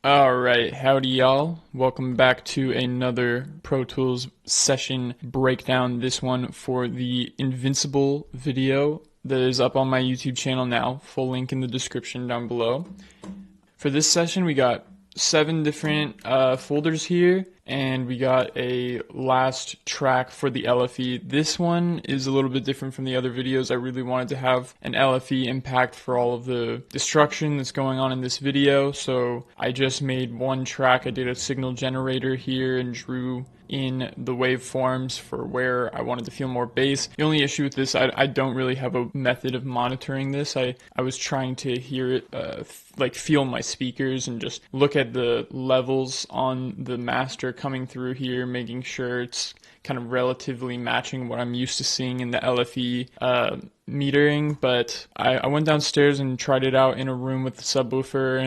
Alright, howdy y'all. Welcome back to another Pro Tools session breakdown. This one for the Invincible video that is up on my YouTube channel now. Full link in the description down below. For this session, we got 7 different folders here, and we got a last track for the LFE. This one is a little bit different from the other videos. I really wanted to have an LFE impact for all of the destruction that's going on in this video, so I just made one track. I did a signal generator here and drew in the waveforms for where I wanted to feel more bass. The only issue with this, I don't really have a method of monitoring this. I was trying to hear it, like feel my speakers and just look at the levels on the master coming through here, making sure it's kind of relatively matching what I'm used to seeing in the LFE metering. But I went downstairs and tried it out in a room with the subwoofer,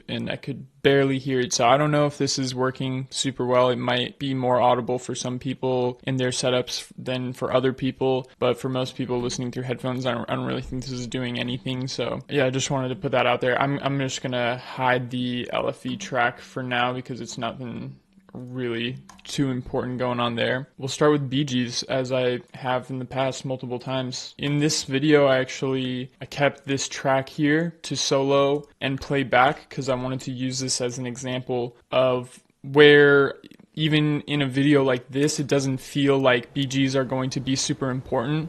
and I could barely hear it. So I don't know if this is working super well. It might be more audible for some people in their setups than for other people, but for most people listening through headphones, I don't really think this is doing anything. So yeah, I just wanted to put that out there. I'm just gonna hide the LFE track for now because it's nothing really too important going on there. We'll start with Bee Gees, as I have in the past multiple times. In this video, I kept this track here to solo and play back because I wanted to use this as an example of where even in a video like this, it doesn't feel like Bee Gees are going to be super important.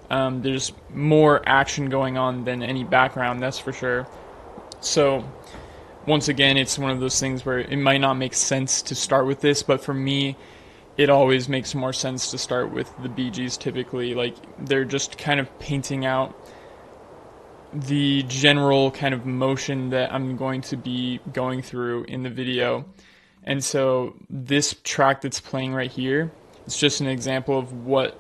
There's more action going on than any background, that's for sure. So once again, it's one of those things where it might not make sense to start with this, but for me, it always makes more sense to start with the Bee Gees typically. Like, they're just kind of painting out the general kind of motion that I'm going to be going through in the video. And so this track that's playing right here, it's just an example of what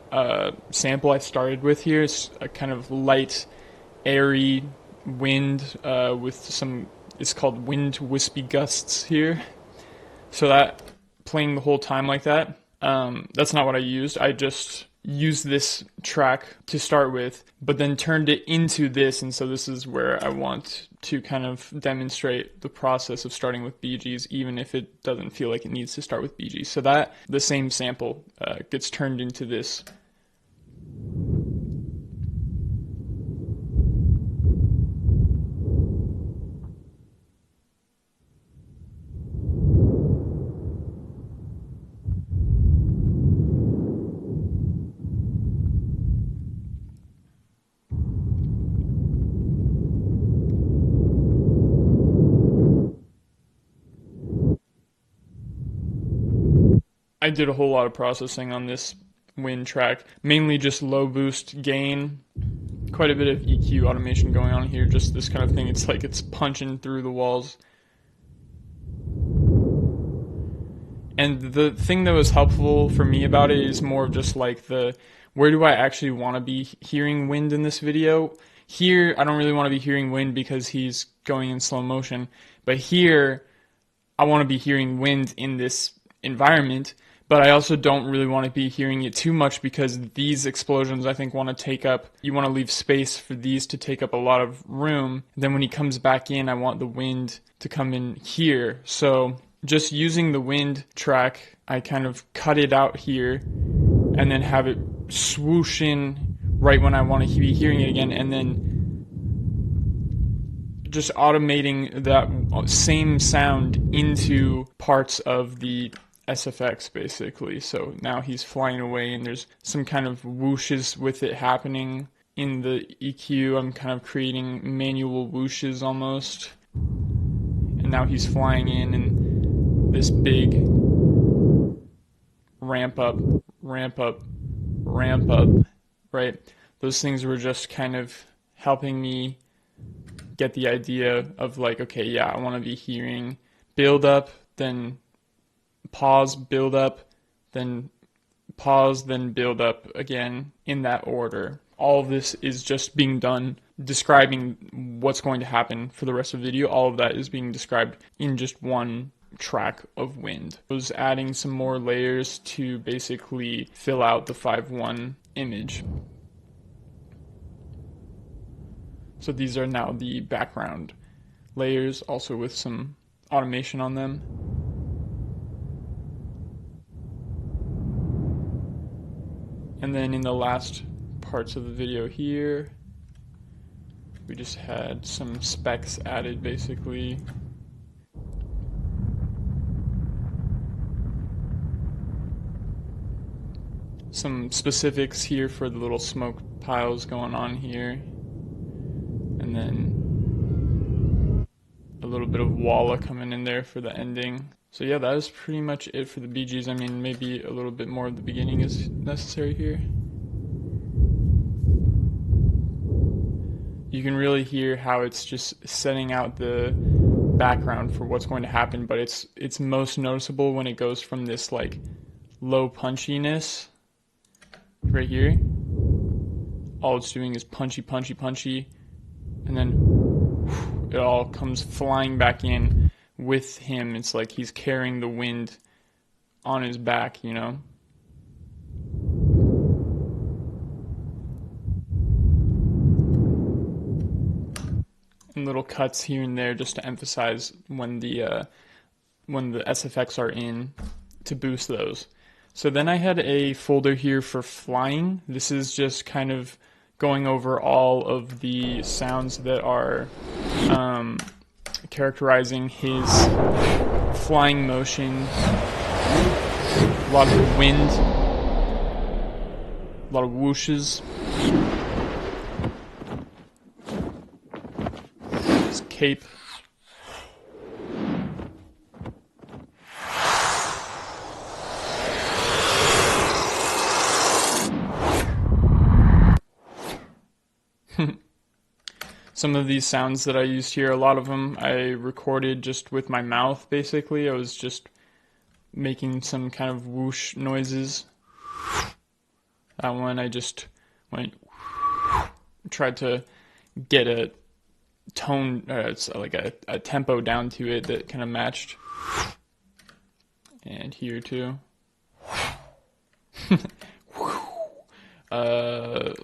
sample I started with here. It's a kind of light, airy wind with some, it's called wind wispy gusts here. So that, playing the whole time like that, that's not what I used. I just used this track to start with, but then turned it into this, and so this is where I want to kind of demonstrate the process of starting with Bee Gees, even if it doesn't feel like it needs to start with Bee Gees. So that, the same sample gets turned into this. I did a whole lot of processing on this wind track, mainly just low boost gain, quite a bit of EQ automation going on here, just this kind of thing. It's like it's punching through the walls. And the thing that was helpful for me about it is more of just like where do I actually want to be hearing wind in this video? Here, I don't really want to be hearing wind because he's going in slow motion, but here, I want to be hearing wind in this environment, but I also don't really want to be hearing it too much because these explosions, I think, want to take up, you want to leave space for these to take up a lot of room. Then when he comes back in, I want the wind to come in here. So just using the wind track, I kind of cut it out here and then have it swoosh in right when I want to be hearing it again, and then just automating that same sound into parts of the SFX basically. So now he's flying away and there's some kind of whooshes with it happening in the EQ. I'm kind of creating manual whooshes almost. And now he's flying in, and this big ramp up, ramp up, ramp up, right? Those things were just kind of helping me get the idea of like, okay, yeah, I want to be hearing build up, then pause, build up, then pause, then build up again in that order. All of this is just being done, describing what's going to happen for the rest of the video. All of that is being described in just one track of wind. I was adding some more layers to basically fill out the 5-1 image. So these are now the background layers, also with some automation on them. And then in the last parts of the video here, we just had some specs added basically. Some specifics here for the little smoke piles going on here. And then a little bit of walla coming in there for the ending. So yeah, that is pretty much it for the BGs. I mean, maybe a little bit more of the beginning is necessary here. You can really hear how it's just setting out the background for what's going to happen, but it's most noticeable when it goes from this like low punchiness right here. All it's doing is punchy, punchy, punchy, and then it all comes flying back in with him. It's like he's carrying the wind on his back, you know? And little cuts here and there just to emphasize when the SFX are in to boost those. So then I had a folder here for flying. This is just kind of going over all of the sounds that are characterizing his flying motion. A lot of wind, a lot of whooshes. His cape. Some of these sounds that I used here, a lot of them I recorded just with my mouth basically. I was just making some kind of whoosh noises. That one I just went, tried to get a tone, it's like a tempo down to it that kind of matched. And here too.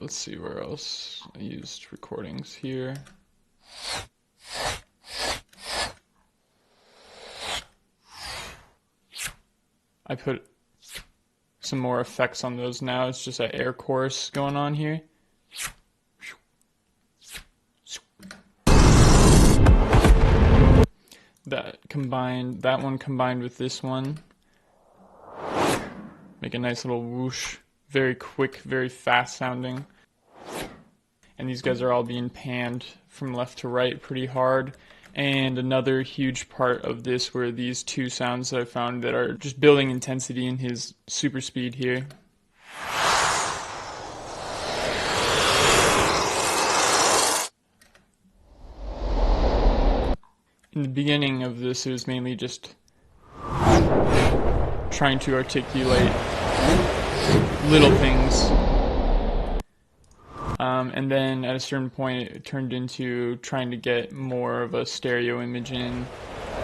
Let's see where else I used recordings here. I put some more effects on those now. It's just an air chorus going on here. That one combined with this one. Make a nice little whoosh. Very quick, very fast sounding. And these guys are all being panned from left to right pretty hard. And another huge part of this were these two sounds that I found that are just building intensity in his super speed here. In the beginning of this, it was mainly just trying to articulate little things. And then at a certain point, it turned into trying to get more of a stereo image in,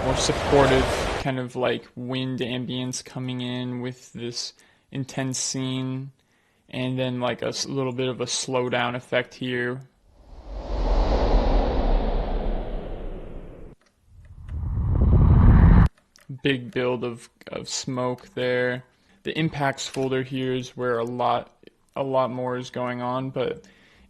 more supportive kind of like wind ambience coming in with this intense scene, and then like a little bit of a slowdown effect here. Big build of smoke there. The impacts folder here is where a lot more is going on, but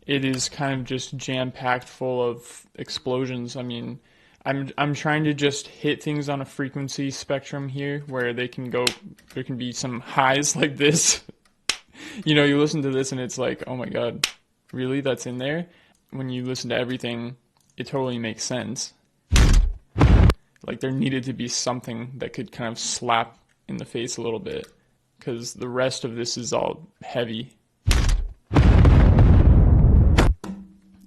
it is kind of just jam-packed full of explosions. I mean, I'm trying to just hit things on a frequency spectrum here where there can be some highs like this. You know, you listen to this and it's like, oh my god, really? That's in there? When you listen to everything, it totally makes sense. Like there needed to be something that could kind of slap in the face a little bit, because the rest of this is all heavy.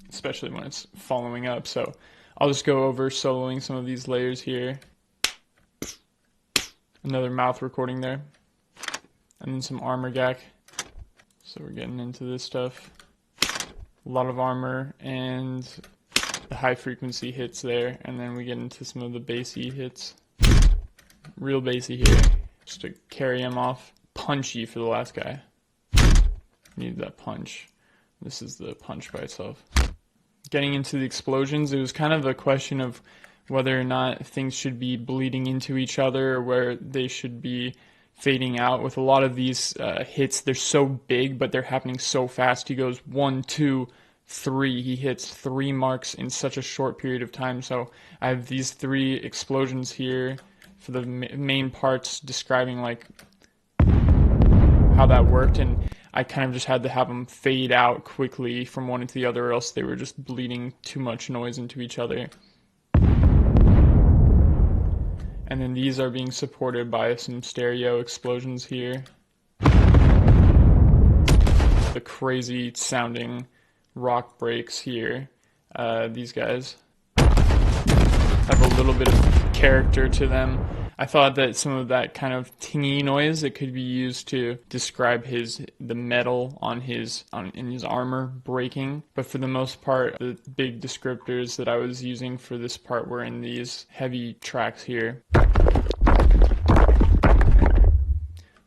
Especially when it's following up. So I'll just go over soloing some of these layers here. Another mouth recording there. And then some armor gack. So we're getting into this stuff. A lot of armor and the high frequency hits there. And then we get into some of the bassy hits. Real bassy here, just to carry him off. Punchy for the last guy. Need that punch. This is the punch by itself. Getting into the explosions, it was kind of a question of whether or not things should be bleeding into each other or where they should be fading out. With a lot of these hits, they're so big, but they're happening so fast. He goes 1, 2, 3. He hits 3 marks in such a short period of time. So I have these 3 explosions here for the main parts describing like how that worked, and I kind of just had to have them fade out quickly from one into the other, or else they were just bleeding too much noise into each other. And then these are being supported by some stereo explosions here. The crazy sounding rock breaks here. These guys have a little bit of character to them. I thought that some of that kind of tingy noise that could be used to describe the metal in his armor breaking, but for the most part, the big descriptors that I was using for this part were in these heavy tracks here.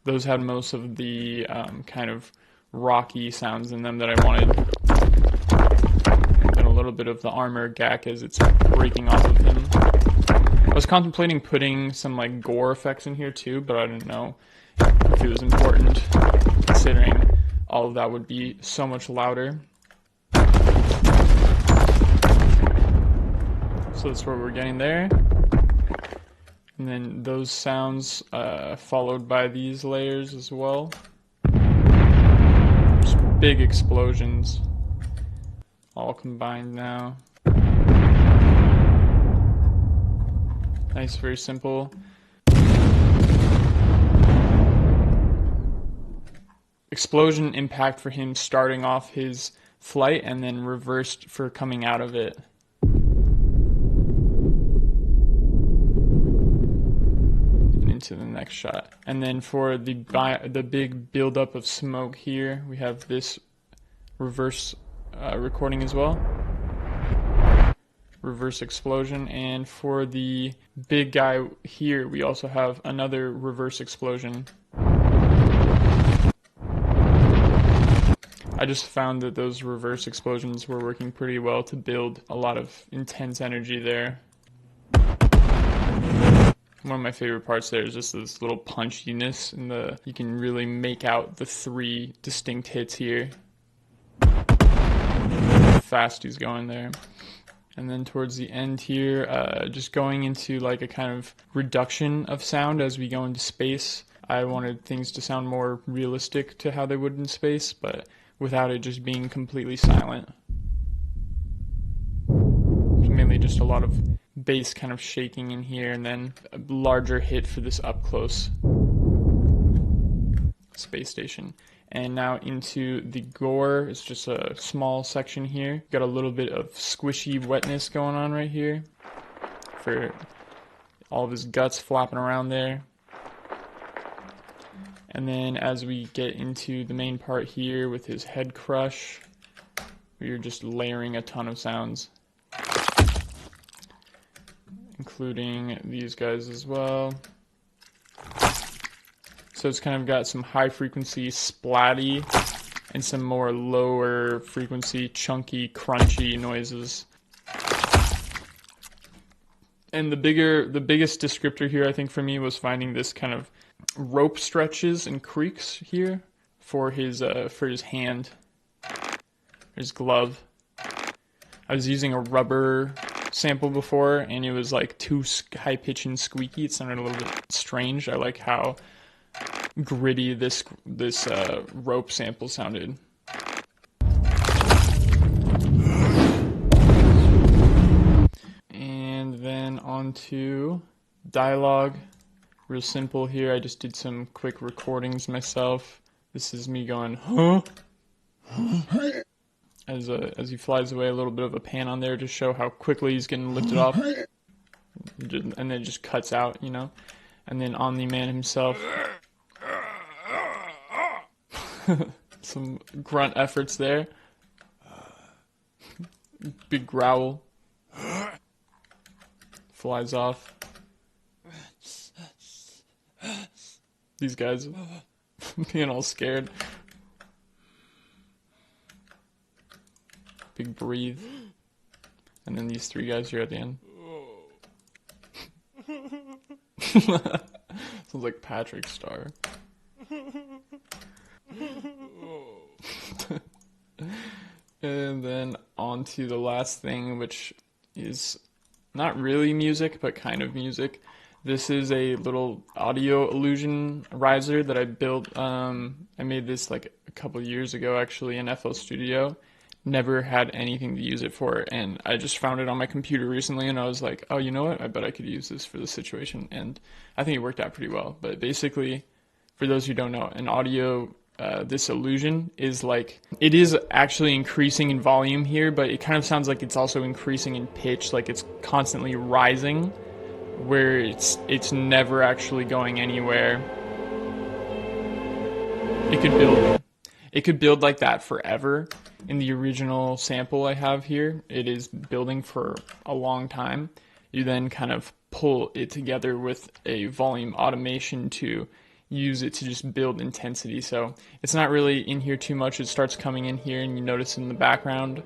Those had most of the kind of rocky sounds in them that I wanted. And a little bit of the armor gack as it's breaking off of him. I was contemplating putting some like gore effects in here too, but I didn't know if it was important, considering all of that would be so much louder. So that's what we're getting there. And then those sounds followed by these layers as well. Just big explosions, all combined now. Nice, very simple. Explosion impact for him starting off his flight and then reversed for coming out of it. And into the next shot. And then for the big buildup of smoke here, we have this reverse recording as well. Reverse explosion, and for the big guy here we also have another reverse explosion. I just found that those reverse explosions were working pretty well to build a lot of intense energy there. One of my favorite parts there is just this little punchiness, and you can really make out the 3 distinct hits here. How fast he's going there. And then towards the end here, just going into like a kind of reduction of sound as we go into space. I wanted things to sound more realistic to how they would in space, but without it just being completely silent. It's mainly just a lot of bass kind of shaking in here, and then a larger hit for this up close space station. And now into the gore. It's just a small section here. Got a little bit of squishy wetness going on right here for all of his guts flapping around there. And then as we get into the main part here with his head crush, we're just layering a ton of sounds, including these guys as well. So it's kind of got some high frequency splatty and some more lower frequency chunky crunchy noises. And the biggest descriptor here I think for me was finding this kind of rope stretches and creaks here for his hand, his glove. I was using a rubber sample before and it was like too high pitched and squeaky. It sounded a little bit strange. I like how gritty this rope sample sounded. And then on to dialogue. Real simple here. I just did some quick recordings myself. This is me going, huh? As he flies away, a little bit of a pan on there to show how quickly he's getting lifted off. And then it just cuts out, you know. And then Omni-Man himself. Some grunt efforts there. Big growl. Flies off. These guys being all scared. Big breathe. And then these 3 guys here at the end. Sounds like Patrick Star. And then on to the last thing, which is not really music, but kind of music. This is a little audio illusion riser that I built. I made this like a couple years ago, actually, in FL Studio. Never had anything to use it for, and I just found it on my computer recently, and I was like, oh, you know what? I bet I could use this for this situation, and I think it worked out pretty well. But basically, for those who don't know, an audio this illusion is like, it is actually increasing in volume here, but it kind of sounds like it's also increasing in pitch, like it's constantly rising, where it's never actually going anywhere. It could build like that forever. In the original sample I have here, it is building for a long time. You then kind of pull it together with a volume automation to use it to just build intensity. So it's not really in here too much. It starts coming in here and you notice in the background,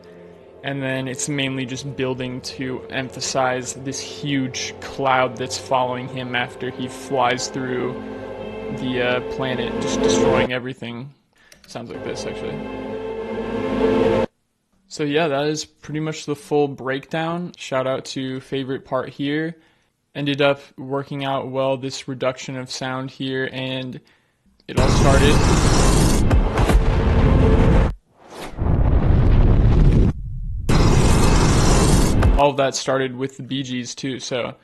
and then it's mainly just building to emphasize this huge cloud that's following him after he flies through the planet, just destroying everything. Sounds like this, actually. So yeah, that is pretty much the full breakdown. Shout out to favorite part here. Ended up working out well, this reduction of sound here, and it all started. All of that started with the Bee Gees too, so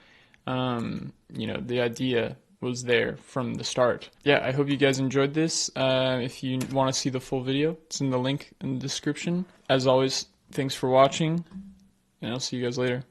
you know, the idea was there from the start. Yeah, I hope you guys enjoyed this. If you want to see the full video, it's in the link in the description. As always, thanks for watching, and I'll see you guys later.